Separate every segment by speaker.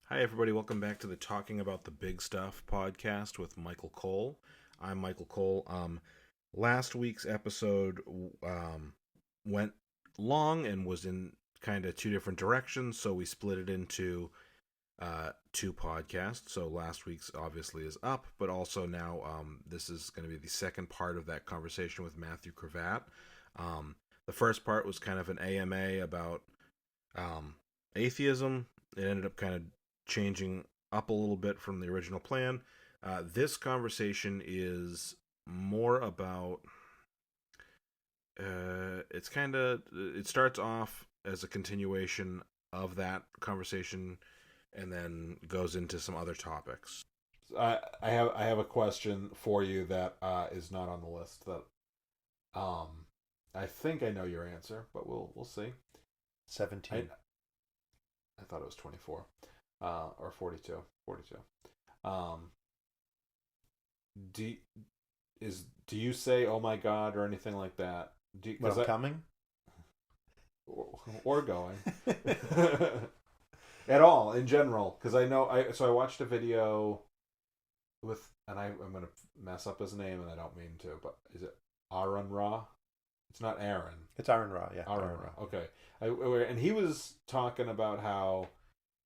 Speaker 1: Hi, everybody. Welcome back to the Talking About the Big Stuff podcast with Michael Cole. I'm Michael Cole. Last week's episode went long and was in kind of two different directions, so we split it into two podcasts. So last week's obviously is up, but also now this is going to be the second part of that conversation with Matthew Cravat. The first part was kind of an AMA about atheism. It ended up kind of changing up a little bit from the original plan. This conversation is more about. It starts off as a continuation of that conversation, and then goes into some other topics. I have a question for you that is not on the list. That I think I know your answer, but we'll see.
Speaker 2: 17.
Speaker 1: I thought it was 24. Or 42. 42. Um, do you say "Oh my God" or anything like that?
Speaker 2: When I'm coming?
Speaker 1: Or going at all in general? Because I watched a video with, and I'm gonna mess up his name, and I don't mean to, but is it Aaron Ra? It's not Aaron.
Speaker 2: It's Aaron Ra, yeah.
Speaker 1: Aaron Ra. Okay. And he was talking about how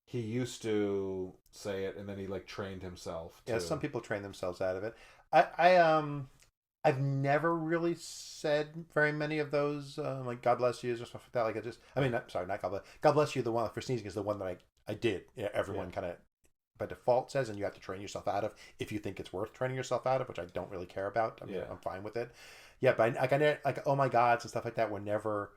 Speaker 1: he used to say it, and then he trained himself.
Speaker 2: Yeah, some people train themselves out of it. I've never really said very many of those, like "God bless you" or stuff like that. Sorry, not God bless you. The one for sneezing is the one that I did. Yeah, everyone kind of by default says, and you have to train yourself out of if you think it's worth training yourself out of, which I don't really care about. I'm fine with it. Yeah, but like "Oh my gods" and stuff like that were never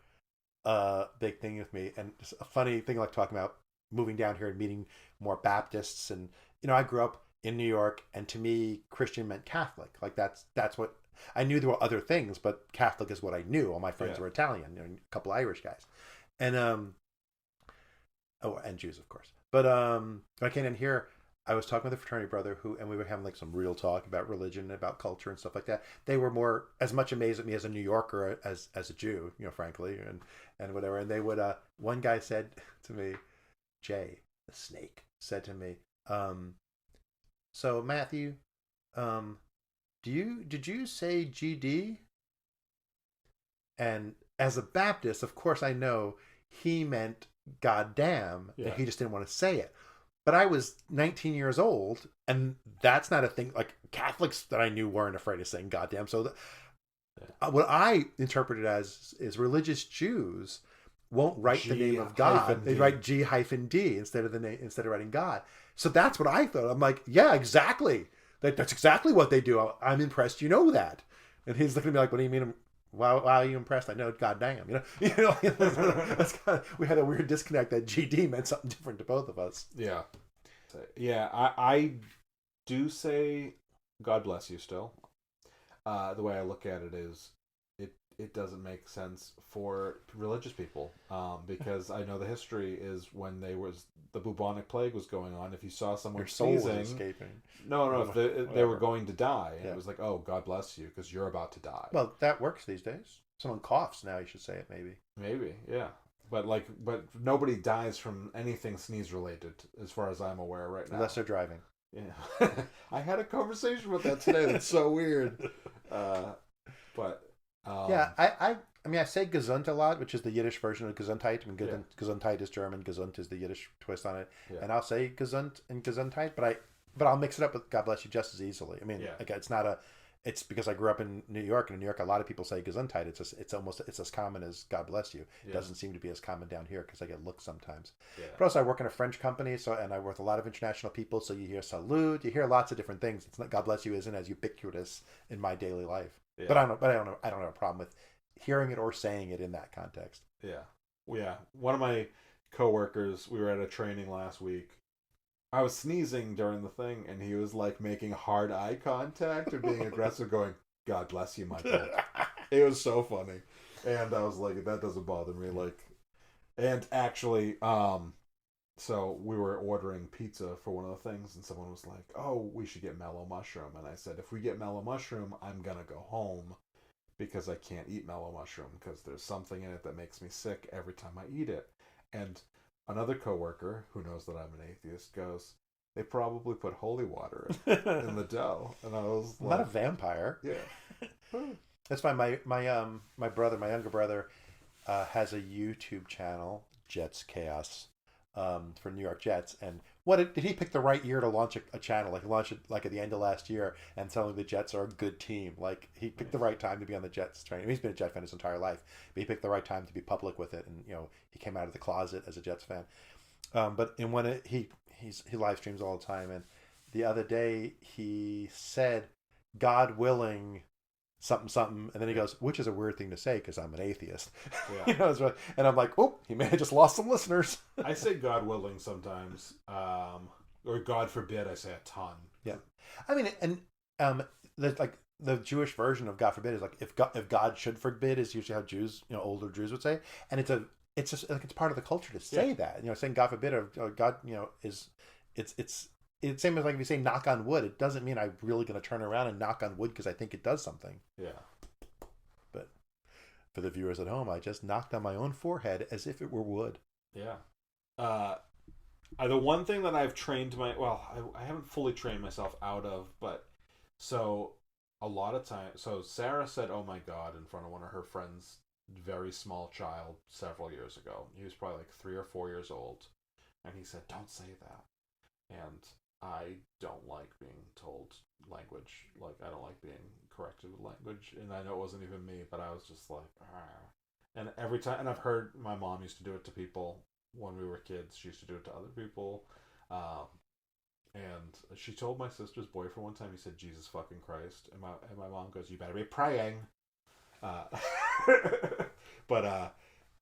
Speaker 2: a big thing with me. And just a funny thing, like talking about moving down here and meeting more Baptists, and I grew up in New York, and to me Christian meant Catholic. Like that's what I knew. There were other things, but Catholic is what I knew. All my friends were Italian, a couple Irish guys, and and Jews, of course. But when I came in here, I was talking with a fraternity brother and we were having some real talk about religion and about culture and stuff like that. They were more as much amazed at me as a New Yorker as a Jew, frankly, and whatever. And they would one guy said to me, Jay, the snake, said to me, so Matthew, did you say GD? And as a Baptist, of course I know he meant goddamn, and he just didn't want to say it. But I was 19 years old, and that's not a thing. Like Catholics that I knew weren't afraid of saying goddamn. So what I interpreted as is religious Jews won't write the name of God. They write G-D instead of writing God. So that's what I thought. I'm like, yeah, exactly. That's exactly what they do. I'm impressed. You know that. And he's looking at me like, what do you mean? Why are you impressed? I know, goddamn. That's we had a weird disconnect that GD meant something different to both of us.
Speaker 1: Yeah. I do say God bless you still. The way I look at it is, it doesn't make sense for religious people, because I know the history is when the bubonic plague was going on. If you saw someone sneezing,
Speaker 2: escaping.
Speaker 1: No, if they were going to die, and it was like, oh, God bless you, because you're about to die.
Speaker 2: Well, that works these days. Someone coughs now, you should say it.
Speaker 1: Maybe, yeah. But nobody dies from anything sneeze related, as far as I'm aware right now.
Speaker 2: Unless they're driving.
Speaker 1: Yeah, I had a conversation with that today. That's so weird.
Speaker 2: Yeah, I say Gesund a lot, which is the Yiddish version of Gesundheit. Gesundheit is German, Gesund is the Yiddish twist on it. Yeah. And I'll say Gesund and Gesundheit, but I'll mix it up with God bless you just as easily. It's because I grew up in New York, and in New York a lot of people say Gesundheit. It's as common as God bless you. It doesn't seem to be as common down here because I get looks sometimes. Yeah. But also I work in a French company, and I work with a lot of international people, so you hear salute, you hear lots of different things. It's not, God bless you isn't as ubiquitous in my daily life. Yeah. But I don't have a problem with hearing it or saying it in that context.
Speaker 1: Yeah. One of my coworkers, we were at a training last week. I was sneezing during the thing, and he was making hard eye contact and being aggressive, going, God bless you, Michael. It was so funny. And I was like, that doesn't bother me. And actually, so we were ordering pizza for one of the things, and someone was like, oh, we should get mellow mushroom. And I said, if we get mellow mushroom, I'm going to go home because I can't eat mellow mushroom because there's something in it that makes me sick every time I eat it. And another coworker who knows that I'm an atheist goes, they probably put holy water in the dough, and I was
Speaker 2: I'm
Speaker 1: like,
Speaker 2: not a vampire.
Speaker 1: yeah.
Speaker 2: That's why my brother, my younger brother, has a YouTube channel, Jets Chaos, for New York Jets. And did he pick the right year to launch a channel? Like launch it like at the end of last year and telling the Jets are a good team. Like he picked the right time to be on the Jets train. I mean, he's been a Jet fan his entire life, but he picked the right time to be public with it. And he came out of the closet as a Jets fan. He live streams all the time. And the other day he said, "God willing." Something something, and then he goes, which is a weird thing to say because I'm an atheist.
Speaker 1: Yeah.
Speaker 2: And I'm like, oh, he may have just lost some listeners.
Speaker 1: I say God willing sometimes, or God forbid. I say a ton.
Speaker 2: Yeah, I mean, and the Jewish version of God forbid is like if God should forbid is usually how Jews, older Jews would say, and it's just like it's part of the culture to say that, saying God forbid or God, is it's same as like if you say knock on wood, it doesn't mean I'm really going to turn around and knock on wood because I think it does something.
Speaker 1: Yeah.
Speaker 2: But for the viewers at home, I just knocked on my own forehead as if it were wood.
Speaker 1: Yeah. The one thing that I've trained I haven't fully trained myself out of, but so a lot of times, so Sarah said, "Oh my God," in front of one of her friends' very small child several years ago. He was probably like 3 or 4 years old, and he said, "Don't say that." And I don't like being told language. Like, I don't like being corrected with language. And I know it wasn't even me, but I was just like, ah. And every time, and I've heard my mom used to do it to people when we were kids. She used to do it to other people. And she told my sister's boyfriend one time, he said, "Jesus fucking Christ." And my mom goes, "You better be praying." But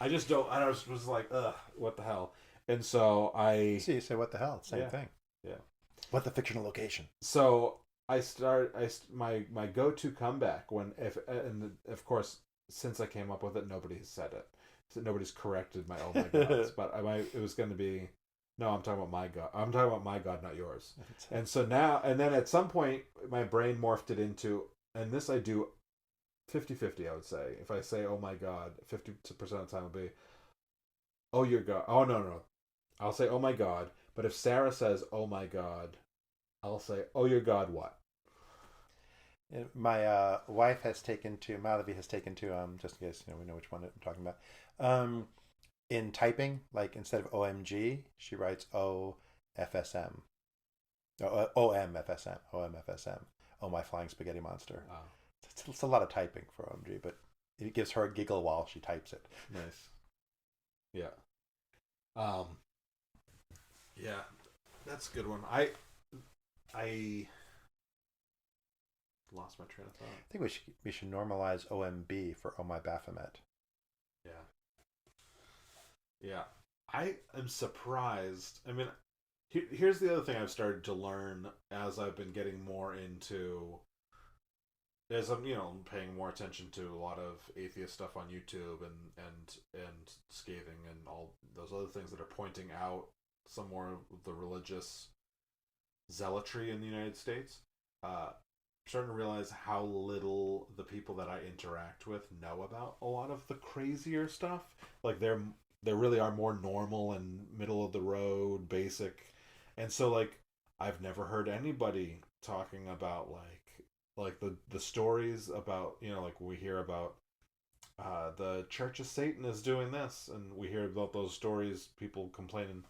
Speaker 1: I just don't, I was like, ugh, what the hell? And so
Speaker 2: See, you say what the hell? Same thing.
Speaker 1: Yeah.
Speaker 2: What the fictional location?
Speaker 1: So my go-to comeback and of course since I came up with it, nobody has said it. So nobody's corrected my oh my gods, but it was going to be, no, I'm talking about my God. I'm talking about my God, not yours. And so now, and then at some point, my brain morphed it into, and this I do 50-50, I would say. If I say oh my God, 50% of the time will be, oh your God. Oh no. I'll say oh my God. But if Sarah says, "Oh my God," I'll say, "Oh your God, what?"
Speaker 2: My wife has taken to Malavi has taken to just in case we know which one I'm talking about. In typing, like instead of OMG, she writes OFSM, OMFSM. Oh my flying spaghetti monster.
Speaker 1: Oh.
Speaker 2: It's a lot of typing for OMG, but it gives her a giggle while she types it.
Speaker 1: Nice. Yeah. Yeah, that's a good one. I lost my train of thought.
Speaker 2: I think we should normalize OMB for Oh My Baphomet.
Speaker 1: Yeah. Yeah. I am surprised. I mean, here's the other thing I've started to learn as I've been getting more into, as I'm paying more attention to a lot of atheist stuff on YouTube and scathing and all those other things that are pointing out some more of the religious zealotry in the United States. I'm starting to realize how little the people that I interact with know about a lot of the crazier stuff. Like there really are more normal and middle of the road, basic, and so like I've never heard anybody talking about like the stories about like we hear about the Church of Satan is doing this, and we hear about those stories, people complaining.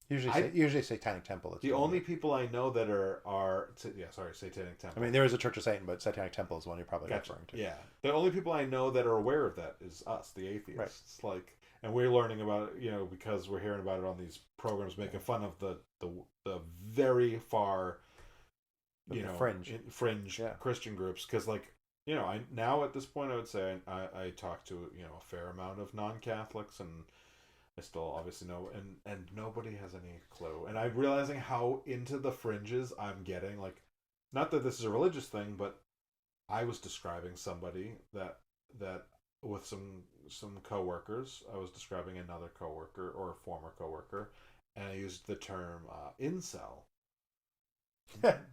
Speaker 2: Usually Satanic Temple.
Speaker 1: The only people I know that are Satanic Temple.
Speaker 2: I mean, there is a Church of Satan, but Satanic Temple is the one you're probably referring to.
Speaker 1: Yeah, the only people I know that are aware of that is us, the atheists. Right. Like, and we're learning about it, because we're hearing about it on these programs, making fun of the very far, fringe Christian groups. Because I now at this point I would say I talk to a fair amount of non-Catholics, and I still obviously know, and nobody has any clue. And I'm realizing how into the fringes I'm getting. Like, not that this is a religious thing, but I was describing somebody that with some coworkers. I was describing another coworker or a former coworker, and I used the term incel.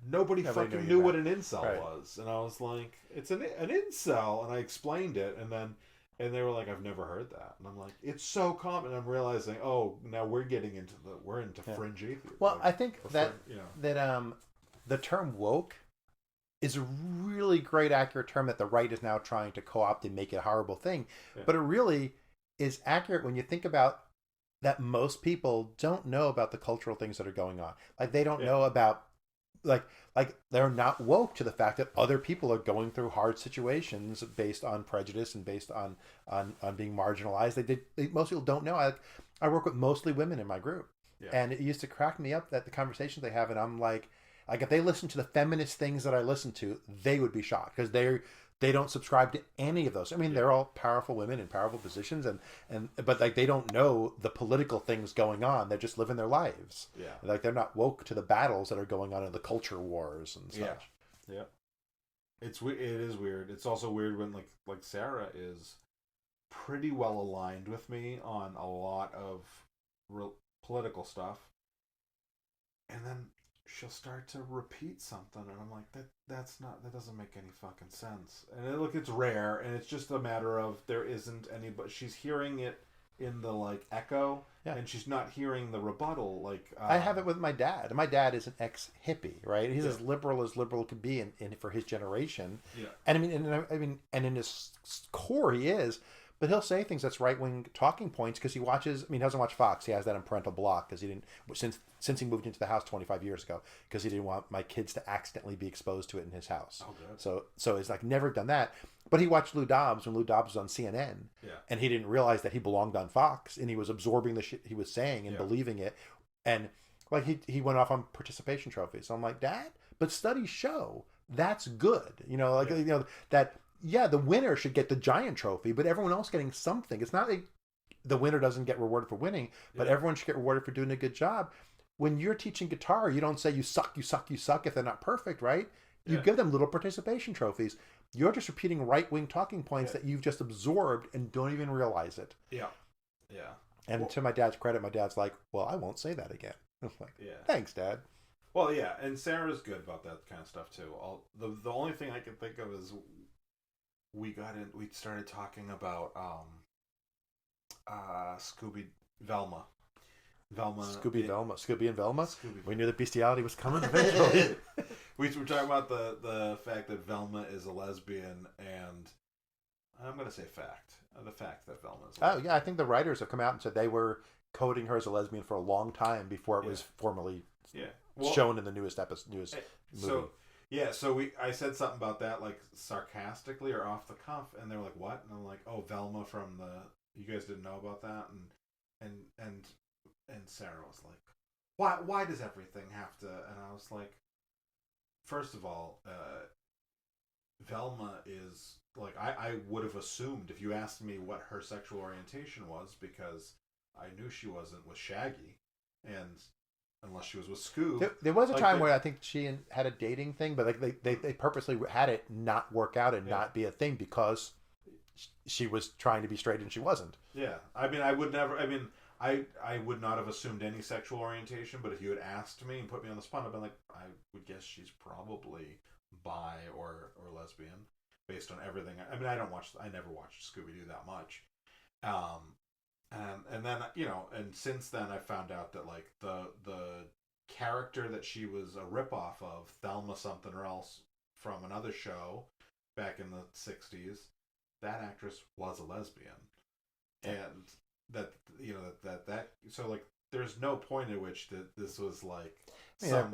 Speaker 1: Nobody fucking knew what an incel was, and I was like, "It's an incel," and I explained it, and then And they were like, I've never heard that. And I'm like, it's so common. And I'm realizing, oh, now we're getting into fringe atheism.
Speaker 2: Well,
Speaker 1: like,
Speaker 2: I think that the term woke is a really great, accurate term that the right is now trying to co-opt and make it a horrible thing. Yeah. But it really is accurate when you think about that most people don't know about the cultural things that are going on. Like they don't know about like they're not woke to the fact that other people are going through hard situations based on prejudice and based on being marginalized. Most people don't know. I work with mostly women in my group, and it used to crack me up that the conversations they have, and I'm like if they listen to the feminist things that I listen to, they would be shocked because they don't subscribe to any of those. I mean, they're all powerful women in powerful positions, but like they don't know the political things going on. They're just living their lives. Yeah, like they're not woke to the battles that are going on in the culture wars and such.
Speaker 1: Yeah. It is weird. It's also weird when like Sarah is pretty well aligned with me on a lot of political stuff, and then she'll start to repeat something, and I'm like, that doesn't make any fucking sense. And it's rare, and it's just a matter of there isn't any, but she's hearing it in the like echo, and she's not hearing the rebuttal. Like
Speaker 2: I have it with my dad. My dad is an ex-hippie, right? He's as liberal could be in for his generation. Yeah, and I mean, and in his core, he is. But he'll say things that's right-wing talking points because he watches. I mean, he doesn't watch Fox. He has that on parental block because he didn't since he moved into the house 25 years ago because he didn't want my kids to accidentally be exposed to it in his house. Oh, good. So it's like never done that. But he watched Lou Dobbs when Lou Dobbs was on CNN, and he didn't realize that he belonged on Fox, and he was absorbing the shit he was saying and believing it, and like he went off on participation trophies. So I'm like, Dad, but studies show that's good. That. Yeah, the winner should get the giant trophy, but everyone else getting something. It's not like the winner doesn't get rewarded for winning, but everyone should get rewarded for doing a good job. When you're teaching guitar, you don't say you suck if they're not perfect, right? You give them little participation trophies. You're just repeating right-wing talking points that you've just absorbed and don't even realize it. Yeah. And to my dad's credit, my dad's like, well, I won't say that again. I'm like, thanks, Dad.
Speaker 1: Well, yeah, and Sarah's good about that kind of stuff, too. The only thing I can think of is we started talking about Velma.
Speaker 2: Scooby and Velma. We knew that bestiality was coming eventually.
Speaker 1: We were talking about the fact that Velma is a lesbian, and I'm going to say the fact that Velma is a lesbian.
Speaker 2: Oh yeah, I think the writers have come out and said they were coding her as a lesbian for a long time before it was formally shown in the newest movie.
Speaker 1: So I said something about that, like sarcastically or off the cuff, and they were like, "What?" And I'm like, "Oh, Velma from you guys didn't know about that?" And Sarah was like, "Why does everything have to?" And I was like, first of all, Velma is like I would have assumed if you asked me what her sexual orientation was, because I knew she wasn't with Shaggy, and unless she was with Scoob.
Speaker 2: There was a time where I think she had a dating thing, but like they purposely had it not work out and not be a thing because she was trying to be straight and she wasn't.
Speaker 1: Yeah, I mean, I would not have assumed any sexual orientation, but if you had asked me and put me on the spot, I'd been like, I would guess she's probably bi or lesbian based on everything. I mean, I never watched Scooby-Doo that much. And then, and since then I found out that like the character that she was a ripoff of, Thelma something or else from another show back in the 60s, that actress was a lesbian. And that so like there's no point at which this was like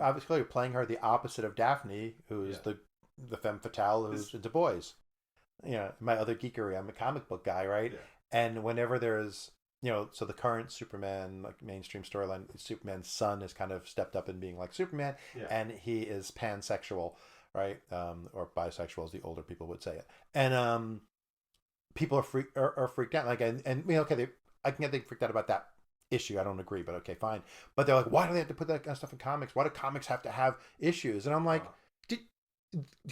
Speaker 2: obviously you're playing her the opposite of Daphne, who's the femme fatale who's into boys. My other geekery, I'm a comic book guy, right? And whenever there's so the current Superman, like mainstream storyline, Superman's son has kind of stepped up in being like Superman, and he is pansexual, right? Or bisexual, as the older people would say it. And people are freaked out. Like, and I can get they freaked out about that issue. I don't agree, but okay, fine. But they're like, why do they have to put that kind of stuff in comics? Why do comics have to have issues? And I'm like,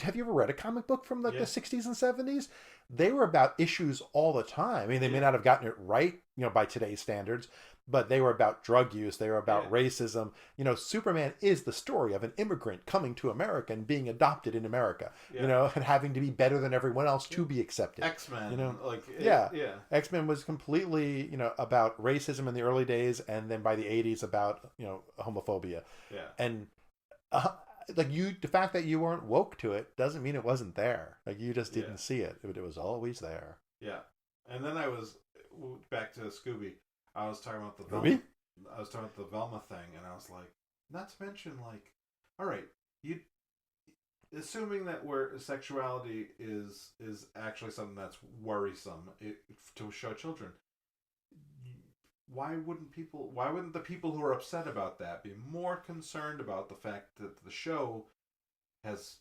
Speaker 2: have you ever read a comic book from like the 60s and 70s? They were about issues all the time. I mean, they may not have gotten it right, by today's standards, but they were about drug use. They were about
Speaker 1: Yeah.
Speaker 2: racism. You know, Superman is the story of an immigrant coming to America and being adopted in America,
Speaker 1: Yeah.
Speaker 2: you know, and having to be better than everyone else to be accepted.
Speaker 1: X-Men,
Speaker 2: You know?
Speaker 1: like
Speaker 2: Yeah.
Speaker 1: yeah,
Speaker 2: X-Men was completely, you know, about racism in the early days, and then by the 80s about, you know, homophobia.
Speaker 1: yeah,
Speaker 2: And like the fact that you weren't woke to it doesn't mean it wasn't there. Like you just didn't
Speaker 1: Yeah.
Speaker 2: see it. It was always there.
Speaker 1: yeah. And then I was back to Scooby. I was talking about the
Speaker 2: Scooby?
Speaker 1: I was talking about the Velma thing, and I was like, not to mention, like, all right, you assuming that where sexuality is actually something that's worrisome to show children. Why wouldn't the people who are upset about that be more concerned about the fact that the show has,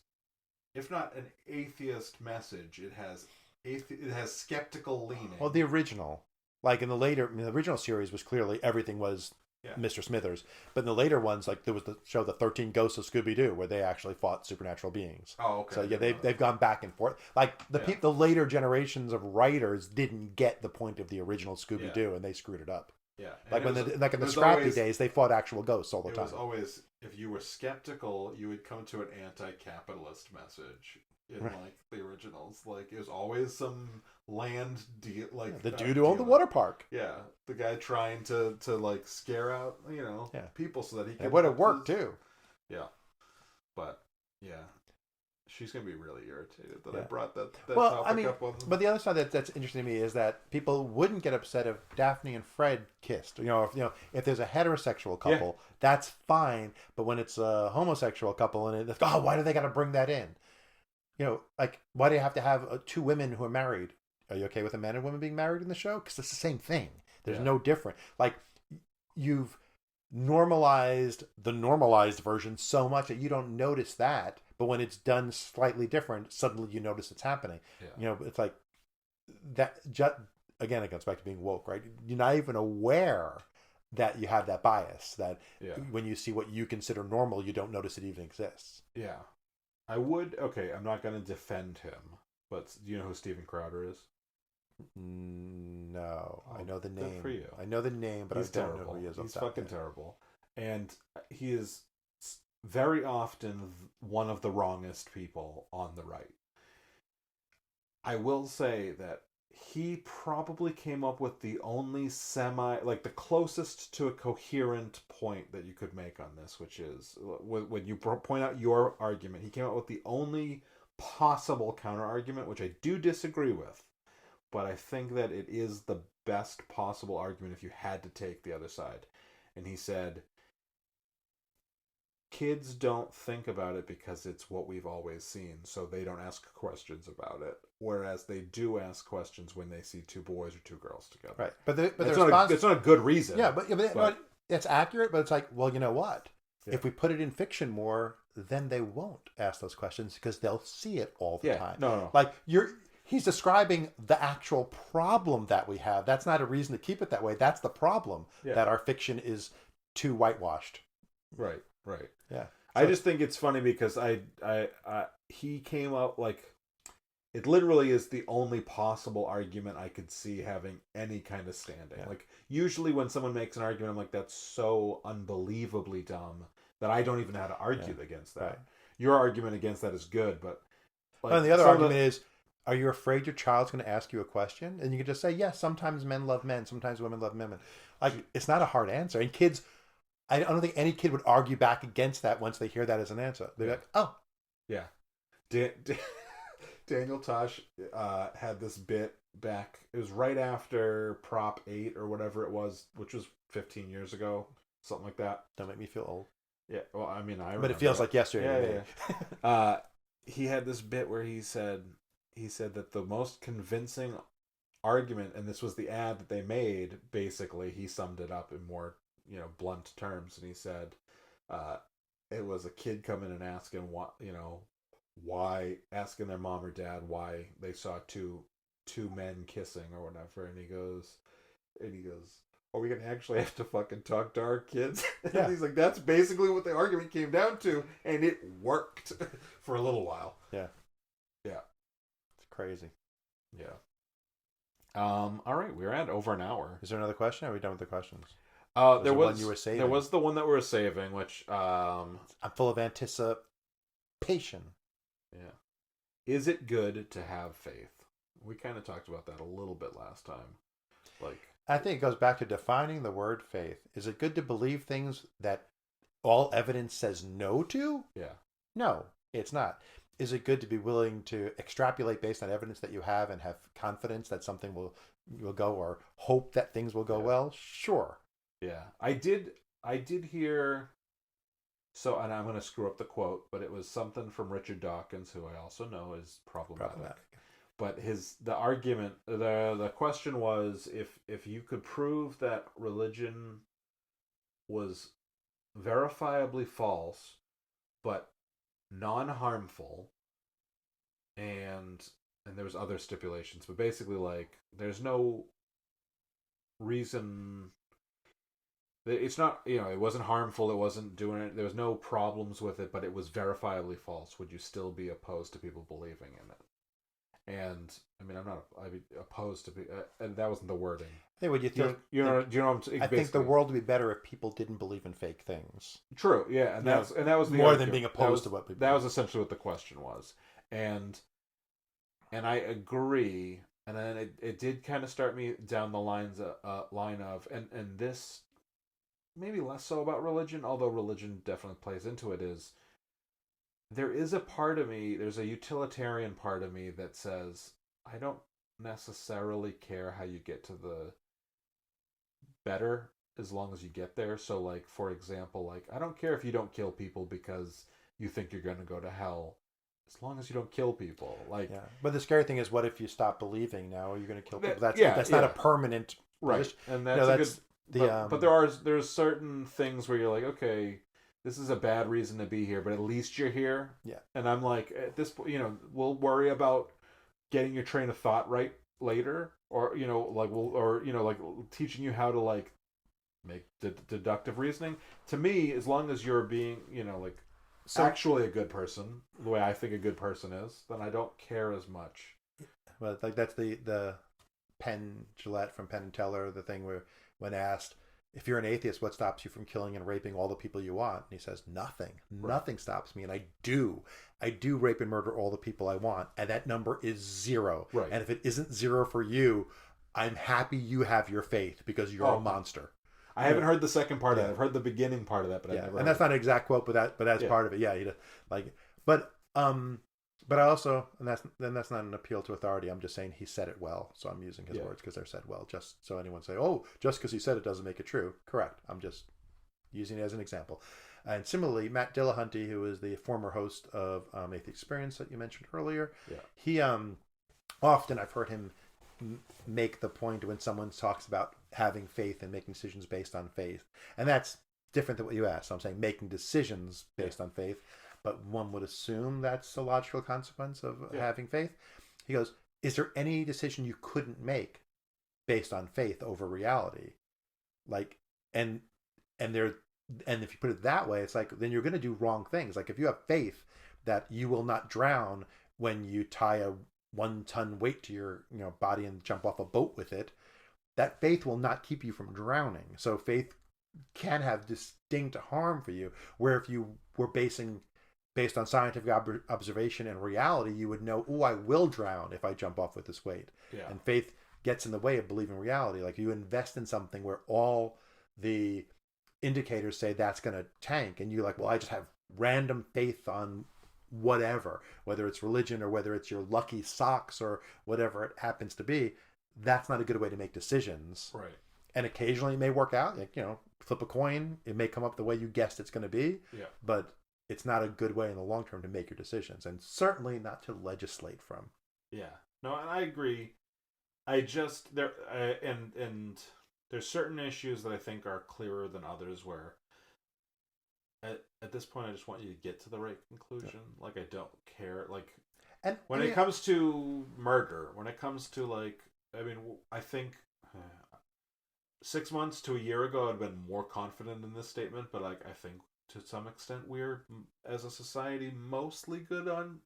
Speaker 1: if not an atheist message, it has skeptical leaning.
Speaker 2: Well, the original, like in the original series was clearly everything was
Speaker 1: Yeah.
Speaker 2: Mr. Smithers, but in the later ones, like there was the show The 13 Ghosts of Scooby-Doo, where they actually fought supernatural beings.
Speaker 1: Oh, okay.
Speaker 2: So yeah, they've gone back and forth. Like the later generations of writers didn't get the point of the original Scooby-Doo, and they screwed it up.
Speaker 1: Yeah.
Speaker 2: Like in the Scrappy days, they fought actual ghosts all the time.
Speaker 1: It was always, if you were skeptical, you would come to an anti-capitalist message in like the originals. Like it was always some land deal, like
Speaker 2: the dude who owned the water park.
Speaker 1: Yeah, the guy trying to like scare out people so that he could.
Speaker 2: It would have worked too.
Speaker 1: Yeah, but yeah. She's gonna be really irritated that I
Speaker 2: Yeah.
Speaker 1: brought that topic up on.
Speaker 2: But the other side that's interesting to me is that people wouldn't get upset if Daphne and Fred kissed. If there's a heterosexual couple, that's fine. But when it's a homosexual couple and it's why do they got to bring that in? Like why do you have to have two women who are married? Are you okay with a man and woman being married in the show? Because it's the same thing. There's no different. Like you've normalized the normalized version so much that you don't notice that, but when it's done slightly different, suddenly you notice it's happening. It's like that. Again, it goes back to being woke, right? You're not even aware that you have that bias, that when you see what you consider normal, you don't notice it even exists.
Speaker 1: I'm not going to defend him, but do you know who Steven Crowder is?
Speaker 2: No, I know the name.
Speaker 1: Good for you.
Speaker 2: I know the name, but
Speaker 1: He's
Speaker 2: I don't
Speaker 1: terrible.
Speaker 2: know who he is.
Speaker 1: He's fucking terrible, and he is very often one of the wrongest people on the right. I will say that he probably came up with the only the closest to a coherent point that you could make on this, which is when you point out your argument, he came up with the only possible counter argument, which I do disagree with, but I think that it is the best possible argument if you had to take the other side. And he said, kids don't think about it because it's what we've always seen, so they don't ask questions about it. Whereas they do ask questions when they see two boys or two girls together.
Speaker 2: Right, but
Speaker 1: it's not a good reason.
Speaker 2: Yeah, but it's accurate. But it's like, well, you know what? Yeah. If we put it in fiction more, then they won't ask those questions because they'll see it all the time.
Speaker 1: No.
Speaker 2: Like he's describing the actual problem that we have. That's not a reason to keep it that way. That's the problem, that our fiction is too whitewashed.
Speaker 1: Right.
Speaker 2: Yeah.
Speaker 1: I just think it's funny because he came up it literally is the only possible argument I could see having any kind of standing. Yeah. Like usually when someone makes an argument, I'm like, that's so unbelievably dumb that I don't even know how to argue against that. Right. Your argument against that is good, but
Speaker 2: and the other argument is, are you afraid your child's going to ask you a question? And you can just say, yes, sometimes men love men, sometimes women love women. Like it's not a hard answer. And kids, I don't think any kid would argue back against that once they hear that as an answer. They're like, oh.
Speaker 1: Yeah. Daniel Tosh had this bit back. It was right after Prop 8 or whatever it was, which was 15 years ago. Something like that.
Speaker 2: Don't make me feel old.
Speaker 1: Yeah, well, I mean,
Speaker 2: but it feels like yesterday.
Speaker 1: Yeah. He had this bit where he said that the most convincing argument, and this was the ad that they made, basically, he summed it up in more blunt terms, and he said it was a kid coming and asking why asking their mom or dad why they saw two men kissing or whatever, and he goes are we gonna actually have to fucking talk to our kids? And he's like, that's basically what the argument came down to, and it worked for a little while.
Speaker 2: Yeah it's crazy.
Speaker 1: All right, we're at over an hour.
Speaker 2: Is there another question? Are we done with the questions?
Speaker 1: There
Speaker 2: one
Speaker 1: was
Speaker 2: you were saving.
Speaker 1: there was the one that we were saving, which
Speaker 2: I'm full of anticipation.
Speaker 1: yeah. Is it good to have faith? We kind of talked about that a little bit last time. Like,
Speaker 2: I think it goes back to defining the word faith. Is it good to believe things that all evidence says no to?
Speaker 1: yeah.
Speaker 2: No, it's not. Is it good to be willing to extrapolate based on evidence that you have and have confidence that something will go, or hope that things will go well? Sure.
Speaker 1: Yeah. I did hear, so, and I'm going to screw up the quote, but it was something from Richard Dawkins, who I also know is problematic. But the argument, the question was, if you could prove that religion was verifiably false but non-harmful, and there was other stipulations, but basically, like, there's no reason, it's not, it wasn't harmful, it wasn't doing it, there was no problems with it, but it was verifiably false, would you still be opposed to people believing in it? And I mean, I'd be opposed to and that wasn't the wording.
Speaker 2: I think what you think,
Speaker 1: do you know what I'm
Speaker 2: I think the world would be better if people didn't believe in fake things.
Speaker 1: True, yeah, and that was the
Speaker 2: more
Speaker 1: argument.
Speaker 2: than being opposed to what people.
Speaker 1: That was essentially what the question was, and I agree. And then it did kind of start me down the line of and this maybe less so about religion, although religion definitely plays into it. Is there is a part of me, there's a utilitarian part of me that says, I don't necessarily care how you get to the better as long as you get there. So, like, for example, like, I don't care if you don't kill people because you think you're going to go to hell, as long as you don't kill people. Like,
Speaker 2: yeah. But the scary thing is, what if you stop believing now? Are you going to kill people? That's not a permanent,
Speaker 1: right? And that's but there's certain things where you're like, okay, this is a bad reason to be here, but at least you're here.
Speaker 2: Yeah.
Speaker 1: And I'm like, at this point, we'll worry about getting your train of thought right later, or like teaching you how to, like, make deductive reasoning. To me, as long as you're being, actually a good person, the way I think a good person is, then I don't care as much.
Speaker 2: Well, like, that's the Penn Jillette from Penn and Teller, the thing where when asked, if you're an atheist, what stops you from killing and raping all the people you want? And he says, nothing. Right. Nothing stops me. And I do rape and murder all the people I want. And that number is 0.
Speaker 1: Right.
Speaker 2: And if it isn't 0 for you, I'm happy you have your faith, because you're a monster.
Speaker 1: I haven't heard the second part of that. I've heard the beginning part of that, but I've never heard
Speaker 2: that's not an exact quote, but that's part of it. Yeah. But I also, and that's not an appeal to authority. I'm just saying he said it well, so I'm using his words because they're said well. Just so anyone say, oh, just because he said it doesn't make it true. Correct. I'm just using it as an example. And similarly, Matt Dillahunty, who is the former host of Atheist Experience that you mentioned earlier, he often, I've heard him make the point when someone talks about having faith and making decisions based on faith, and that's different than what you asked. So I'm saying making decisions based on faith. But one would assume that's a logical consequence of having faith. He goes, is there any decision you couldn't make based on faith over reality? Like, and if you put it that way, it's like, then you're going to do wrong things. Like, if you have faith that you will not drown when you tie a 1-ton weight to your body and jump off a boat with it, that faith will not keep you from drowning. So faith can have distinct harm for you, where if you were based on scientific observation and reality, you would know, I will drown if I jump off with this weight. Yeah. And faith gets in the way of believing reality. Like, you invest in something where all the indicators say that's going to tank, and you're like, well, I just have random faith on whatever, whether it's religion or whether it's your lucky socks or whatever it happens to be. That's not a good way to make decisions.
Speaker 1: Right.
Speaker 2: And occasionally it may work out. Like, flip a coin, it may come up the way you guessed it's going to be. Yeah. But it's not a good way in the long term to make your decisions, and certainly not to legislate from.
Speaker 1: Yeah, no, and I agree. I just and there's certain issues that I think are clearer than others, where at this point I just want you to get to the right conclusion. Yeah. Like, I don't care. Like, and when it comes to murder, when it comes to, like, I think 6 months to a year ago I'd been more confident in this statement, but, like, I think to some extent we're, as a society, mostly good on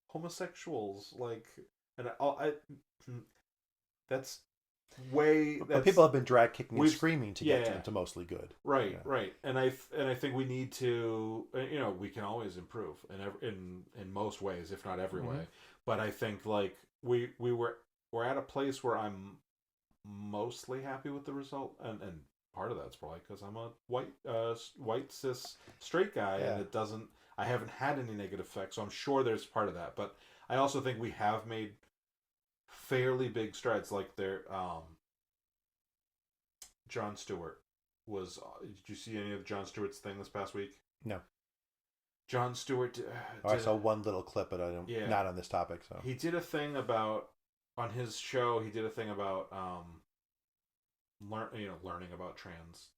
Speaker 1: homosexuals. Like, and that's
Speaker 2: But people have been drag kicking and screaming to get
Speaker 1: yeah.
Speaker 2: to mostly good.
Speaker 1: Right, right, and I think we need to, we can always improve in most ways, if not every way. But I think like we're at a place where I'm mostly happy with the result, and part of that's probably because I'm a white cis straight guy, and it doesn't. I haven't had any negative effects, so I'm sure there's part of that. But I also think we have made fairly big strides. Like Jon Stewart was. Did you see any of Jon Stewart's thing this past week?
Speaker 2: No.
Speaker 1: Jon Stewart.
Speaker 2: I saw one little clip, but I don't.
Speaker 1: Yeah.
Speaker 2: Not on this topic. So
Speaker 1: he did a thing about on his show. He did a thing about learning about trans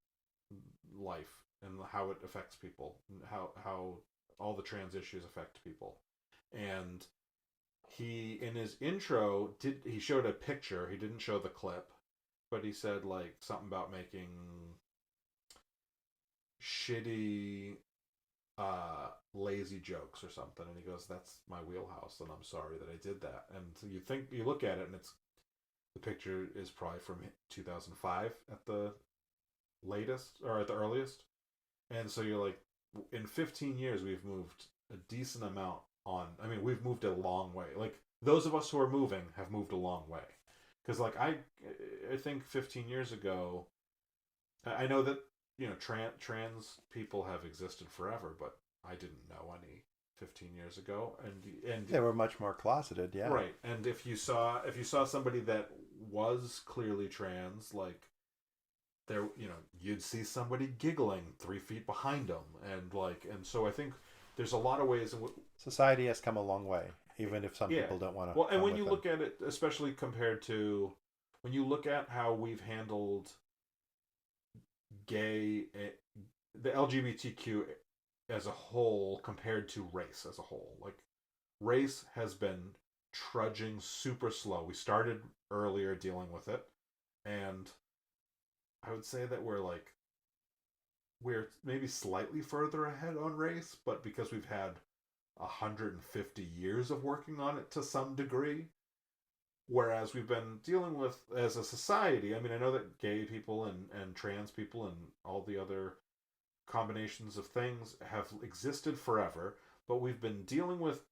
Speaker 1: life and how it affects people, and how all the trans issues affect people. And he, in his intro, he showed a picture. He didn't show the clip, but he said like something about making shitty lazy jokes or something, and he goes, that's my wheelhouse, and I'm sorry that I did that. And so you look at it, and the picture is probably from 2005 at the latest, or at the earliest. And so you're like, in 15 years, we've moved a decent amount on. I mean, we've moved a long way. Like, those of us who are moving have moved a long way. Because, like, I think 15 years ago, I know that, trans people have existed forever, but I didn't know any 15 years ago, and
Speaker 2: they were much more closeted, yeah.
Speaker 1: Right, and if you saw somebody that was clearly trans, like there, you'd see somebody giggling 3 feet behind them, and so I think there's a lot of ways in which
Speaker 2: society has come a long way, even if some people don't want to.
Speaker 1: Well, and when you look at it, especially compared to when you look at how we've handled the LGBTQ as a whole compared to race as a whole. Like, race has been trudging super slow. We started earlier dealing with it, and I would say that we're maybe slightly further ahead on race, but because we've had 150 years of working on it to some degree, whereas we've been dealing with, as a society, I mean, I know that gay people and trans people and all the other combinations of things have existed forever, but we've been dealing with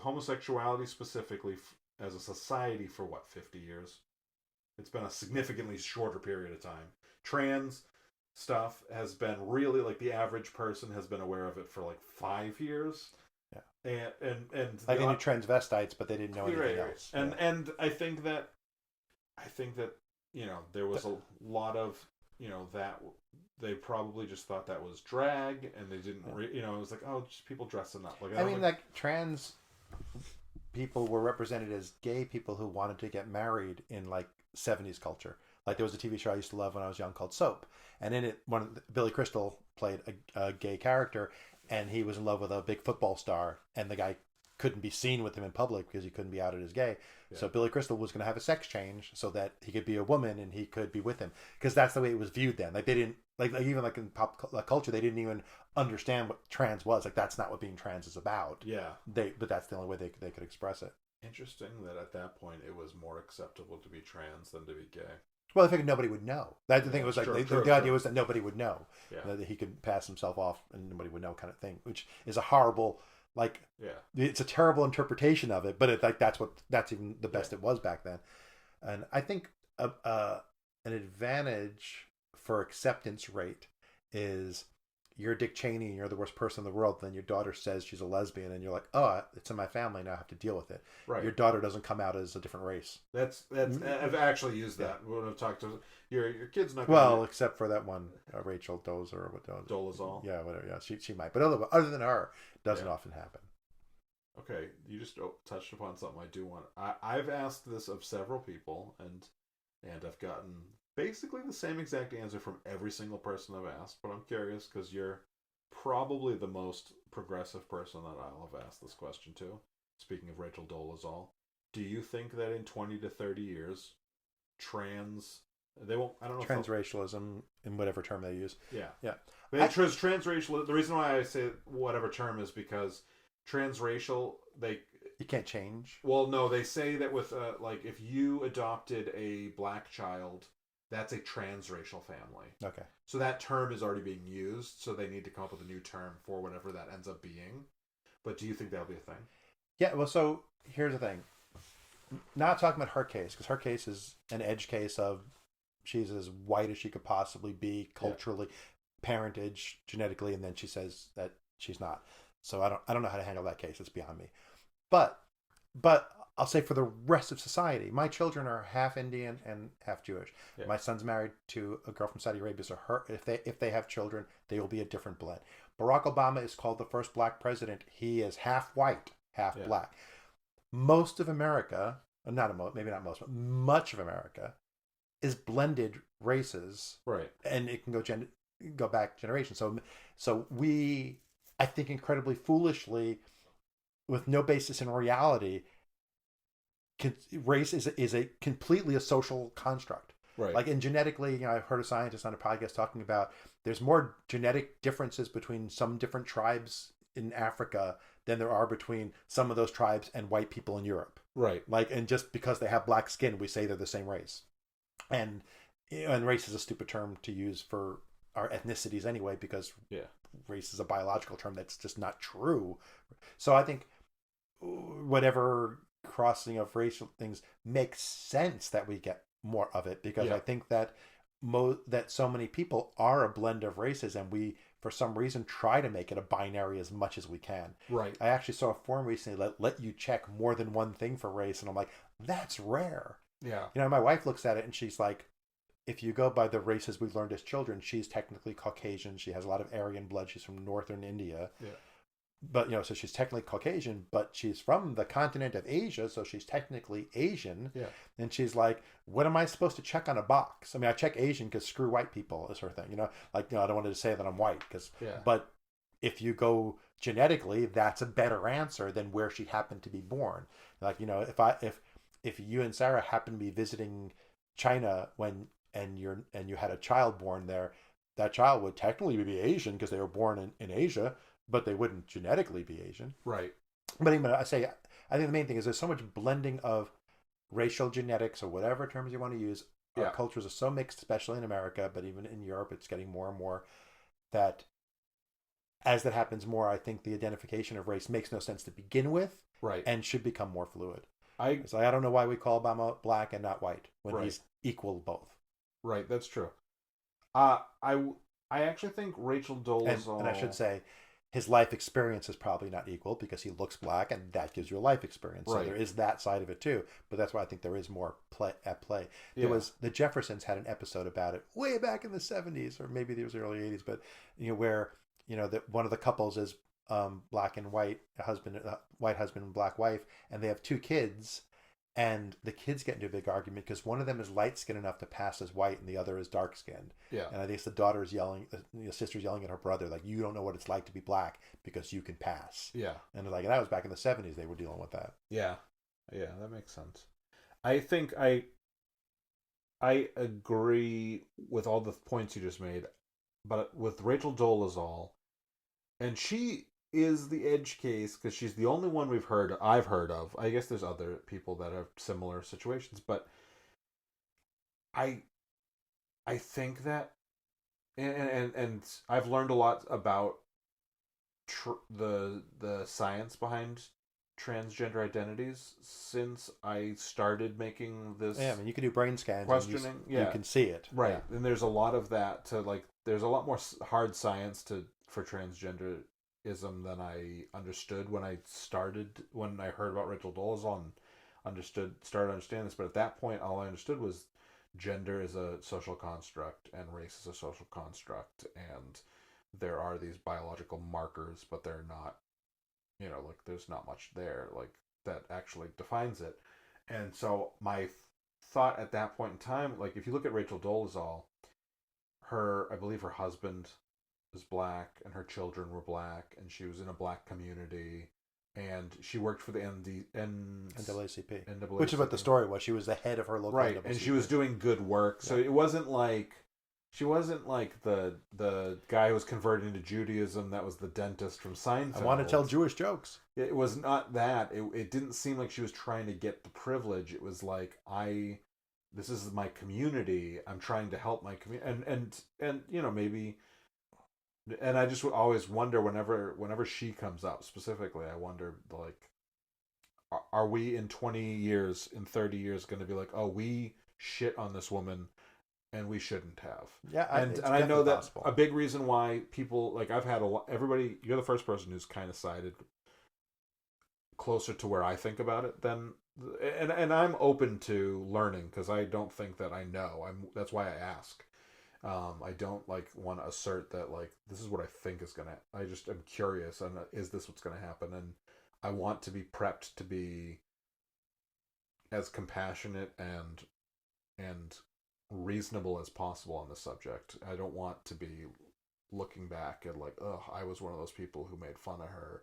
Speaker 1: homosexuality specifically as a society for 50 years. It's been a significantly shorter period of time. Trans stuff has been really, like, the average person has been aware of it for 5 years. Yeah. And
Speaker 2: like they knew transvestites, but they didn't know anything else.
Speaker 1: And I think that there was a lot of that they probably just thought that was drag, and they didn't it was like, oh, just people dressing up. Like,
Speaker 2: I mean, like, trans people were represented as gay people who wanted to get married in 70s culture. Like, there was a TV show I used to love when I was young called Soap, and in it, Billy Crystal played a gay character, and he was in love with a big football star, and the guy couldn't be seen with him in public because he couldn't be outed as gay. Yeah. So Billy Crystal was going to have a sex change so that he could be a woman and he could be with him, because that's the way it was viewed then. Like, they didn't even in pop culture, they didn't even understand what trans was. Like, that's not what being trans is about.
Speaker 1: Yeah.
Speaker 2: But that's the only way they could express it.
Speaker 1: Interesting that at that point it was more acceptable to be trans than to be gay.
Speaker 2: Well, I figured nobody would know. The thing was, the idea was that nobody would know.
Speaker 1: Yeah.
Speaker 2: That he could pass himself off and nobody would know, kind of thing, which is a horrible, it's a terrible interpretation of it, but that's even the best it was back then. And I think an advantage for acceptance rate is, you're Dick Cheney and you're the worst person in the world, then your daughter says she's a lesbian and you're like, oh, it's in my family, now I have to deal with it. Right. Your daughter doesn't come out as a different race.
Speaker 1: That's I've actually used that when I've talked to your kid's not
Speaker 2: except for that one, Rachel Dozer or what
Speaker 1: Dolezal.
Speaker 2: Yeah, whatever. Yeah, she might, but other than her, it doesn't often happen.
Speaker 1: Okay, you just touched upon something I do want. I've asked this of several people, and I've gotten basically the same exact answer from every single person I've asked, but I'm curious because you're probably the most progressive person that I'll have asked this question to. Speaking of Rachel Dolezal, do you think that in 20 to 30 years,
Speaker 2: transracialism, in whatever term they use.
Speaker 1: Yeah. Transracial. The reason why I say whatever term is because transracial,
Speaker 2: You can't change.
Speaker 1: Well, no, they say that with like if you adopted a black child, that's a transracial family.
Speaker 2: Okay.
Speaker 1: So that term is already being used, so they need to come up with a new term for whatever that ends up being. But do you think that'll be a thing?
Speaker 2: Yeah. Well, so here's the thing. Not talking about her case, because her case is an edge case of she's as white as she could possibly be culturally, parentage, genetically, and then she says that she's not. So I don't know how to handle that case. It's beyond me. But I'll say for the rest of society, my children are half Indian and half Jewish. Yeah. My son's married to a girl from Saudi Arabia, so if they have children, they will be a different blend. Barack Obama is called the first black president. He is half white, half black. Most of America, maybe not most, but much of America is blended races,
Speaker 1: right? And
Speaker 2: it can go back generations. So we, I think, incredibly foolishly, with no basis in reality, race is a completely a social construct.
Speaker 1: Right.
Speaker 2: Like, and genetically, I've heard a scientist on a podcast talking about there's more genetic differences between some different tribes in Africa than there are between some of those tribes and white people in Europe.
Speaker 1: Right.
Speaker 2: Like, and just because they have black skin, we say they're the same race. And race is a stupid term to use for our ethnicities anyway, because race is a biological term that's just not true. So I think whatever crossing of racial things makes sense that we get more of it, because I think that that so many people are a blend of races, and we for some reason try to make it a binary as much as we can.
Speaker 1: Right.
Speaker 2: I actually saw a form recently that let you check more than one thing for race, and I'm like, that's rare.
Speaker 1: Yeah.
Speaker 2: My wife looks at it and she's like, if you go by the races we learned as children, she's technically Caucasian. She has a lot of Aryan blood. She's from northern India.
Speaker 1: Yeah.
Speaker 2: But, so she's technically Caucasian, but she's from the continent of Asia, so she's technically Asian.
Speaker 1: Yeah.
Speaker 2: And she's like, what am I supposed to check on a box? I mean, I check Asian because screw white people is her thing. I don't want to say that I'm white, but if you go genetically, that's a better answer than where she happened to be born. Like, if you and Sarah happen to be visiting China and you had a child born there, that child would technically be Asian because they were born in Asia, but they wouldn't genetically be Asian.
Speaker 1: Right.
Speaker 2: But anyway, I think the main thing is there's so much blending of racial genetics, or whatever terms you want to use. Our cultures are so mixed, especially in America, but even in Europe, it's getting more and more that as that happens more, I think the identification of race makes no sense to begin with,
Speaker 1: right,
Speaker 2: and should become more fluid.
Speaker 1: I
Speaker 2: don't know why we call Obama black and not white when he's equal both.
Speaker 1: Right, that's true. I actually think Rachel Dolezal,
Speaker 2: and I should say, his life experience is probably not equal because he looks black, and that gives you a life experience. Right. So there is that side of it too. But that's why I think there is more at play. There was the Jeffersons had an episode about it way back in the 70s, or maybe it was the early 80s. But where that one of the couples is black and white, white husband and black wife, and they have two kids. And the kids get into a big argument because one of them is light skinned enough to pass as white, and the other is dark skinned. Yeah. And I think the daughter's yelling, the sister's yelling at her brother, like, you don't know what it's like to be black because you can pass. Yeah. And that was back in the 70s. They were dealing with that.
Speaker 1: Yeah. Yeah, that makes sense. I think I agree with all the points you just made, but with Rachel Dolezal, and she is the edge case because she's the only one I've heard of. I guess there's other people that have similar situations, but I think that, and I've learned a lot about the science behind transgender identities since I started making this.
Speaker 2: Yeah, I mean, you can do brain scans.
Speaker 1: Questioning,
Speaker 2: you can see it,
Speaker 1: right? Yeah. And there's a lot of that there's a lot more hard science for transgenderism than I understood when I heard about Rachel Dolezal and started understanding this. But at that point, all I understood was gender is a social construct and race is a social construct, and there are these biological markers, but they're not, there's not much there that actually defines it. And so my thought at that point in time, if you look at Rachel Dolezal, I believe her husband was black and her children were black, and she was in a black community, and she worked for the
Speaker 2: NAACP, which is what the story was. She was the head of her local NAACP.
Speaker 1: And she was doing good work. So it wasn't like She wasn't like the guy who was converted into Judaism that was the dentist from Seinfeld.
Speaker 2: I want to tell Jewish jokes.
Speaker 1: It was not that. It didn't seem like she was trying to get the privilege. It was like, this is my community. I'm trying to help my community, and maybe. And I just always wonder whenever she comes up specifically, I wonder like, are we in 20 years, in 30 years, going to be like, oh, we shit on this woman, and we shouldn't have.
Speaker 2: Yeah,
Speaker 1: and I know that possible. A big reason why people like I've had everybody. You're the first person who's kind of sided closer to where I think about it than, and I'm open to learning because I don't think that I know. That's why I ask. I don't like want to assert that like this is what I think is gonna. I just am curious, and is this what's gonna happen? And I want to be prepped to be as compassionate and reasonable as possible on the subject. I don't want to be looking back at like, oh, I was one of those people who made fun of her.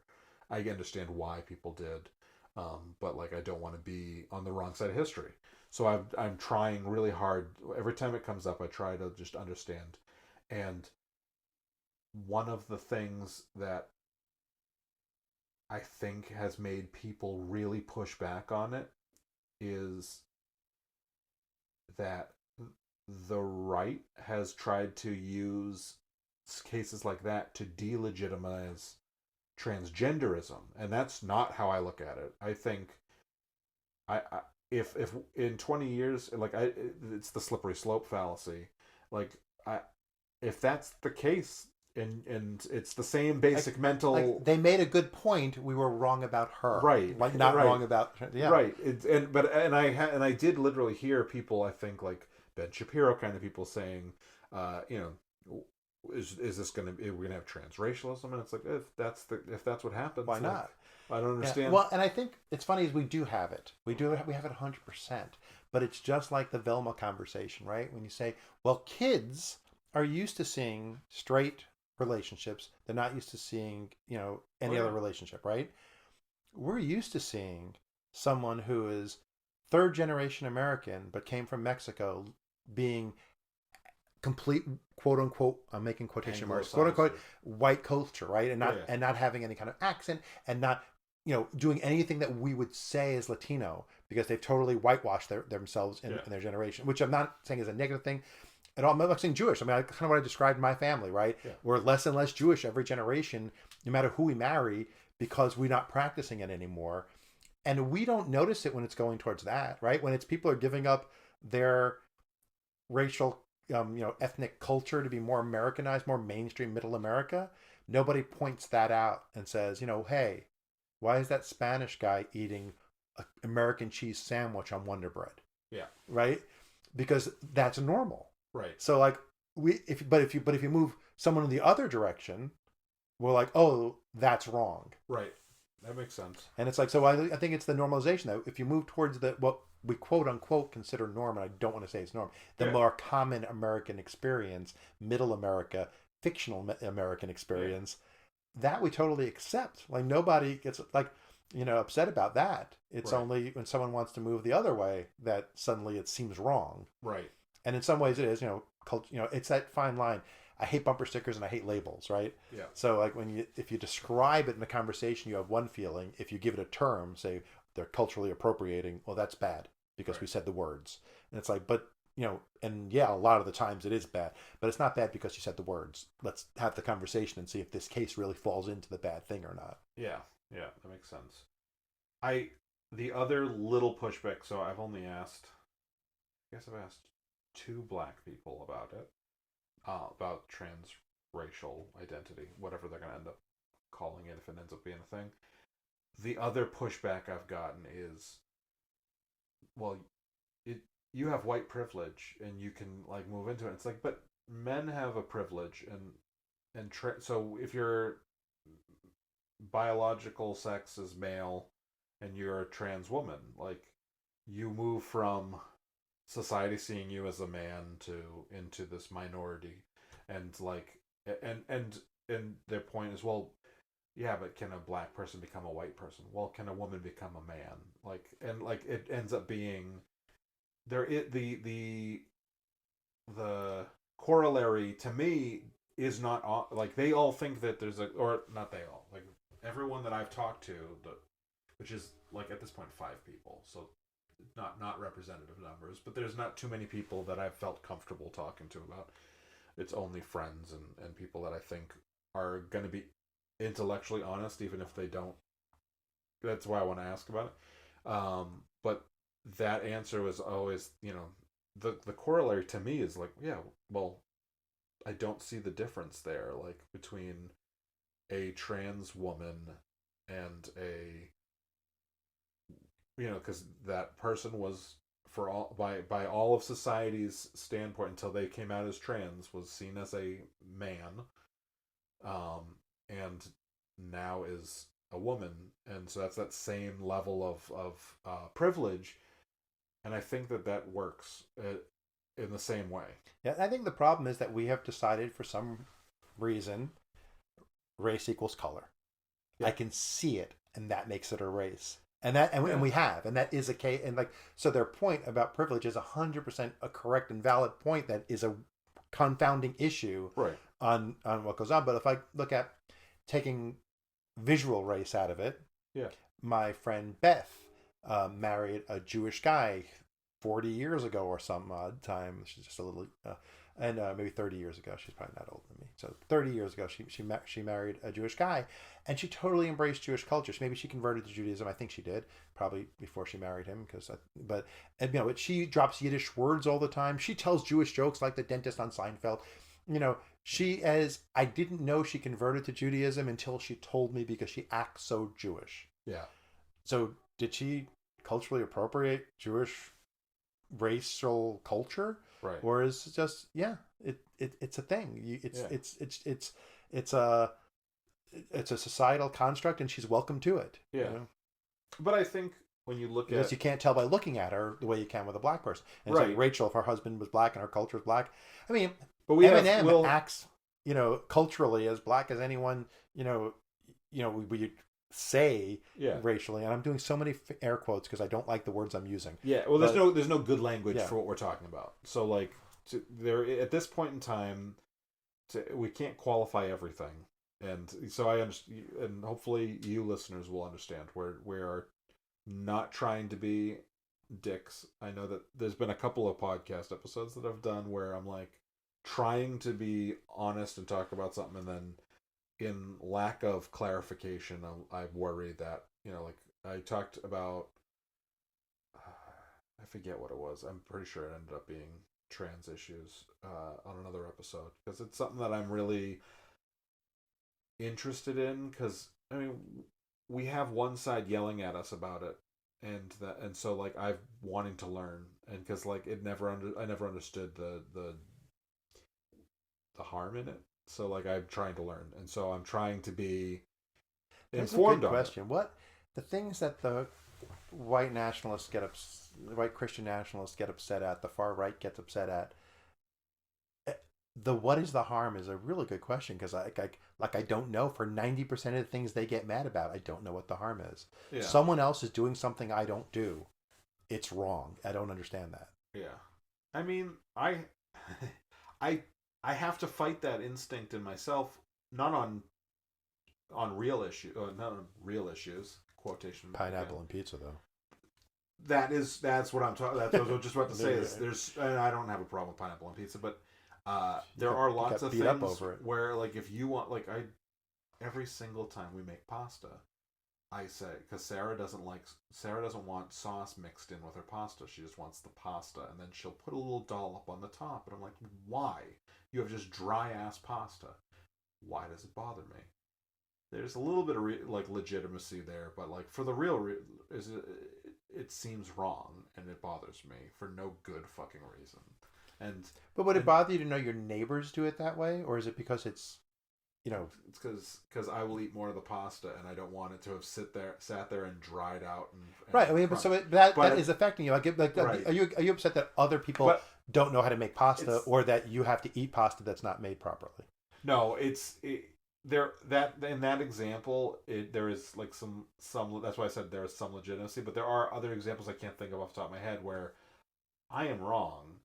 Speaker 1: I understand why people did, but like I don't want to be on the wrong side of history. So I'm trying really hard. Every time it comes up, I try to just understand. And one of the things that I think has made people really push back on it is that the right has tried to use cases like that to delegitimize transgenderism, and that's not how I look at it. I think if in 20 years, like it's the slippery slope fallacy. Like if that's the case, and it's the same basic mental.
Speaker 2: Like they made a good point. We were wrong about her,
Speaker 1: right?
Speaker 2: Like not wrong about
Speaker 1: right. I did literally hear people. I think like Ben Shapiro kind of people saying, is this going to be, we're going to have transracialism? And it's like, if that's what happens,
Speaker 2: why not?
Speaker 1: I don't understand.
Speaker 2: Yeah. Well, and I think it's funny is we have it 100%, but it's just like the Velma conversation, right? When you say, well, kids are used to seeing straight relationships. They're not used to seeing, any other relationship, right? We're used to seeing someone who is third generation American, but came from Mexico being complete quote unquote, I'm making quotation marks, quote unquote white culture, right? And not having any kind of accent and not, doing anything that we would say is Latino because they've totally whitewashed themselves in their generation, which I'm not saying is a negative thing at all. I'm not saying Jewish. I mean, kind of what I described my family, right? Yeah. We're less and less Jewish every generation, no matter who we marry, because we're not practicing it anymore. And we don't notice it when it's going towards that, right? When it's people are giving up their racial, ethnic culture to be more Americanized, more mainstream middle America, nobody points that out and says, hey, why is that Spanish guy eating an American cheese sandwich on Wonder Bread?
Speaker 1: Yeah.
Speaker 2: Right? Because that's normal.
Speaker 1: Right.
Speaker 2: So like if you move someone in the other direction, we're like, oh, that's wrong.
Speaker 1: Right. That makes sense.
Speaker 2: And it's like, so I think it's the normalization that if you move towards what we quote unquote consider norm, and I don't want to say it's norm, the more common American experience, middle America, fictional American experience, that we totally accept. Like nobody gets like, upset about that. It's only when someone wants to move the other way that suddenly it seems wrong.
Speaker 1: Right.
Speaker 2: And in some ways it is, it's that fine line. I hate bumper stickers and I hate labels, right?
Speaker 1: Yeah.
Speaker 2: So like if you describe it in a conversation, you have one feeling. If you give it a term, say they're culturally appropriating, well, that's bad because we said the words. And it's like, but and a lot of the times it is bad, but it's not bad because you said the words. Let's have the conversation and see if this case really falls into the bad thing or not.
Speaker 1: Yeah. Yeah. That makes sense. The other little pushback. So I've only asked 2 black people about it. About transracial identity, whatever they're going to end up calling it if it ends up being a thing. The other pushback I've gotten is, well, you have white privilege and you can like move into it. It's like, but men have a privilege and so if your biological sex is male and you're a trans woman, like you move from society seeing you as a man into this minority, and like and their point is, well, yeah, but can a black person become a white person? Well, can a woman become a man? Like, and like it ends up being the corollary to me is not like they all think that there's a, or not they all, like everyone that I've talked to, which is like at this point 5 people, so not representative numbers, but there's not too many people that I've felt comfortable talking to about. It's only friends and people that I think are going to be intellectually honest, even if they don't. That's why I want to ask about it. But that answer was always, the corollary to me is like, yeah, well, I don't see the difference there, like between a trans woman and because that person was, for all by all of society's standpoint until they came out as trans, was seen as a man, and now is a woman, and so that's that same level of privilege, and I think that works in the same way.
Speaker 2: Yeah, I think the problem is that we have decided for some reason race equals color. Yeah. I can see it, and that makes it a race. And we have, and that is a case, and like, so their point about privilege is 100% a correct and valid point. That is a confounding issue,
Speaker 1: right,
Speaker 2: on what goes on. But if I look at taking visual race out of it,
Speaker 1: yeah,
Speaker 2: my friend Beth married a Jewish guy 40 years ago or some odd time. She's just a little, and maybe 30 years ago. She's probably not older than me. So 30 years ago, she married a Jewish guy, and she totally embraced Jewish culture. So maybe she converted to Judaism. I think she did, probably before she married him. But she drops Yiddish words all the time. She tells Jewish jokes like the dentist on Seinfeld. I didn't know she converted to Judaism until she told me, because she acts so Jewish.
Speaker 1: Yeah.
Speaker 2: So did she culturally appropriate Jewish racial culture?
Speaker 1: Right.
Speaker 2: Or is it just, it's a thing. It's a societal construct, and she's welcome to it.
Speaker 1: Yeah. But I think when you look
Speaker 2: because you can't tell by looking at her the way you can with a black person. And right. Like Rachel, if her husband was black and her culture is black, I mean, but Eminem acts, culturally as black as anyone, we say racially, and I'm doing so many air quotes because I don't like the words I'm using.
Speaker 1: Yeah, well, there's no good language for what we're talking about. So like, there at this point in time, we can't qualify everything, and so I understand, and hopefully you listeners will understand we are not trying to be dicks. I know that there's been a couple of podcast episodes that I've done where I'm like trying to be honest and talk about something, and then in lack of clarification, I worry that, like I talked about, I forget what it was. I'm pretty sure it ended up being trans issues on another episode, because it's something that I'm really interested in, because I mean, we have one side yelling at us about it, and so like I've wanting to learn, and because like I never understood the harm in it. So like I'm trying to learn, and so I'm trying to be informed on
Speaker 2: question. It. What the things that the white nationalists the white Christian nationalists get upset at, the far right gets upset at. What is the harm is a really good question, because I don't know. For 90% of the things they get mad about, I don't know what the harm is. Yeah. Someone else is doing something I don't do. It's wrong. I don't understand that.
Speaker 1: Yeah, I mean, I have to fight that instinct in myself, not on real issues. Quotation.
Speaker 2: Pineapple and pizza, though.
Speaker 1: That's what I'm talking. That's what I was just about to say. And I don't have a problem with pineapple and pizza, but there are lots of things where, like, if you want, like, every single time we make pasta, I say, because Sarah doesn't want sauce mixed in with her pasta. She just wants the pasta, and then she'll put a little dollop on the top. And I'm like, why? You have just dry ass pasta. Why does it bother me? There's a little bit of legitimacy there, but like for the it seems wrong, and it bothers me for no good fucking reason.
Speaker 2: But would it bother you to know your neighbors do it that way, or is it because it's
Speaker 1: it's because I will eat more of the pasta, and I don't want it to have sat there and dried out and
Speaker 2: right. I mean, that is affecting you. Right. Are you upset that other people don't know how to make pasta, or that you have to eat pasta that's not made properly?
Speaker 1: No, there that in that example, there is like some. That's why I said there is some legitimacy, but there are other examples I can't think of off the top of my head where I am wrong,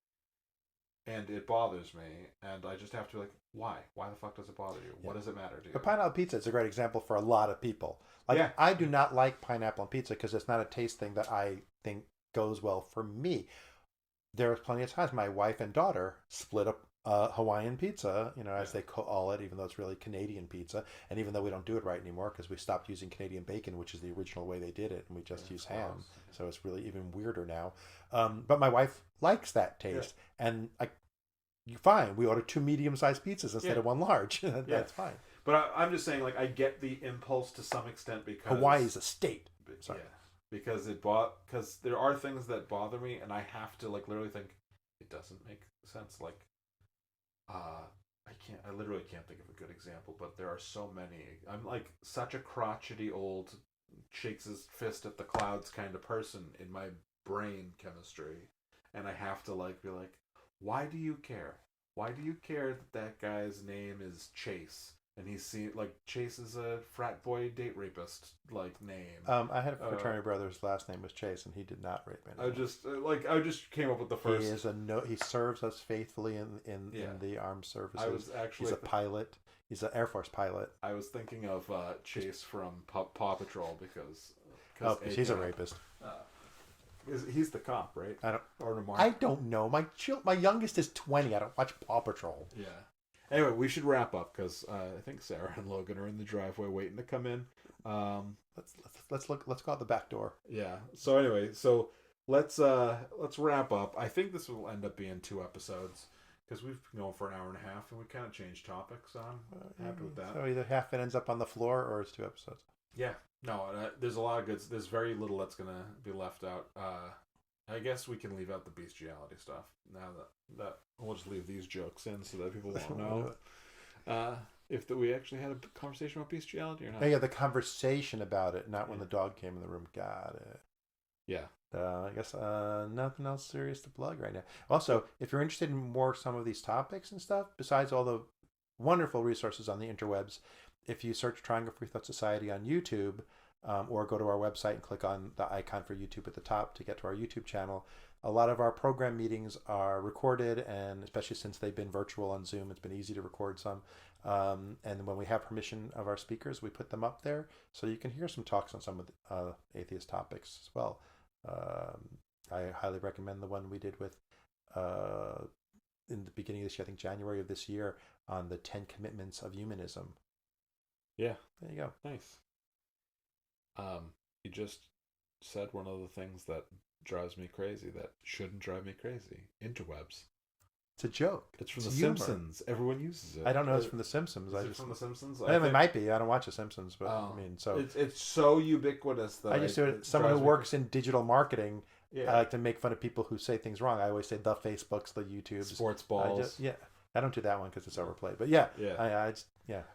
Speaker 1: and it bothers me, and I just have to be like, why? Why the fuck does it bother you? What does it matter to you?
Speaker 2: But pineapple pizza is a great example for a lot of people. Like, I do not like pineapple on pizza because it's not a taste thing that I think goes well for me. There was plenty of times my wife and daughter split up Hawaiian pizza, as they call it, even though it's really Canadian pizza. And even though we don't do it right anymore because we stopped using Canadian bacon, which is the original way they did it, and we just use ham. So it's really even weirder now. But my wife likes that taste. And fine, we ordered 2 medium-sized pizzas instead of 1 large. That's fine.
Speaker 1: But I'm just saying, like, I get the impulse to some extent because
Speaker 2: Hawaii is a state. Sorry.
Speaker 1: Yeah, because there are things that bother me, and I have to like literally think it doesn't make sense. Like, I literally can't think of a good example, but there are so many. I'm like such a crotchety old shakes his fist at the clouds kind of person in my brain chemistry, and I have to like be like, why do you care? Why do you care that guy's name is Chase? And Chase is a frat boy date rapist name.
Speaker 2: I had a fraternity brother's last name was Chase, and he did not rape anyone.
Speaker 1: I just came up with the first.
Speaker 2: He serves us faithfully in the armed services. He's a pilot. He's an Air Force pilot. I
Speaker 1: was thinking of Chase from Paw Patrol because
Speaker 2: he's a rapist.
Speaker 1: He's the cop, right?
Speaker 2: I don't know. My youngest is 20. I don't watch Paw Patrol.
Speaker 1: Yeah. Anyway, we should wrap up because I think Sarah and Logan are in the driveway waiting to come in.
Speaker 2: Let's go out the back door.
Speaker 1: Yeah. So anyway, let's wrap up. I think this will end up being 2 episodes because we've been going for an hour and a half and we kind of changed topics. I'm happy with that.
Speaker 2: So either half it ends up on the floor or it's 2 episodes.
Speaker 1: Yeah. No, there's a lot of good. There's very little that's gonna be left out. I guess we can leave out the bestiality stuff now that we'll just leave these jokes in so that people won't know if we actually had a conversation about bestiality or not.
Speaker 2: Yeah, the conversation about it, not when the dog came in the room. Got it.
Speaker 1: Yeah.
Speaker 2: I guess nothing else serious to plug right now. Also, if you're interested in some of these topics and stuff, besides all the wonderful resources on the interwebs, if you search Triangle Free Thought Society on YouTube, or go to our website and click on the icon for YouTube at the top to get to our YouTube channel. A lot of our program meetings are recorded, and especially since they've been virtual on Zoom, it's been easy to record some. And when we have permission of our speakers, we put them up there so you can hear some talks on some of the atheist topics as well. I highly recommend the one we did with in the beginning of this year, I think January of this year, on the 10 commitments of humanism.
Speaker 1: Yeah.
Speaker 2: There you go.
Speaker 1: Nice. You just said one of the things that drives me crazy that shouldn't drive me crazy. Interwebs.
Speaker 2: It's a joke.
Speaker 1: It's from The Simpsons. Everyone uses it.
Speaker 2: I don't know it's from The Simpsons.
Speaker 1: Is it from The Simpsons?
Speaker 2: It might be. I don't watch The Simpsons, but so
Speaker 1: it's so ubiquitous that
Speaker 2: I just do it. Someone who works in digital marketing.
Speaker 1: Yeah.
Speaker 2: I like to make fun of people who say things wrong. I always say the Facebooks, the YouTubes,
Speaker 1: sports balls.
Speaker 2: I don't do that one because it's overplayed. But yeah.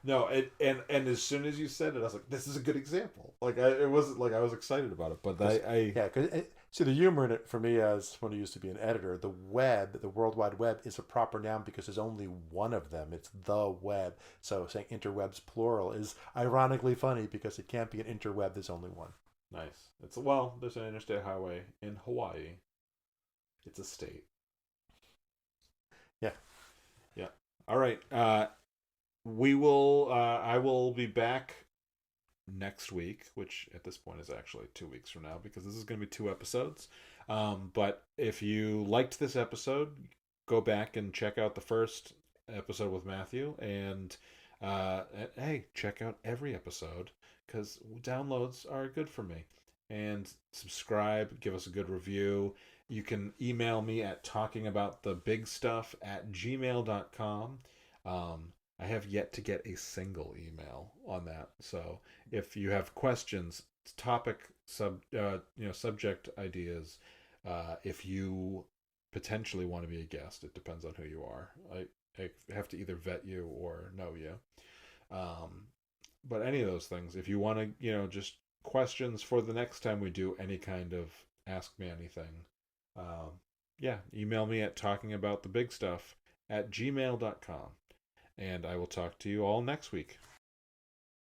Speaker 1: No, and as soon as you said it, I was like, this is a good example. It wasn't like I was excited about it, but
Speaker 2: because see the humor in it for me as someone who used to be an editor, the World Wide Web is a proper noun because there's only one of them. It's the web. So saying interwebs plural is ironically funny because it can't be an interweb. There's only one.
Speaker 1: Nice. There's an interstate highway in Hawaii. It's a state.
Speaker 2: Yeah.
Speaker 1: Yeah. All right. We will. I will be back next week, which at this point is actually 2 weeks from now because this is going to be 2 episodes. But if you liked this episode, go back and check out the first episode with Matthew, and hey, check out every episode because downloads are good for me. And subscribe, give us a good review. You can email me at talkingaboutthebigstuff@gmail.com. I have yet to get a single email on that. So if you have questions, topic, subject ideas, if you potentially want to be a guest, it depends on who you are. I have to either vet you or know you. But any of those things, if you want to, just questions for the next time we do any kind of Ask Me Anything, email me at talkingaboutthebigstuff@gmail.com. And I will talk to you all next week.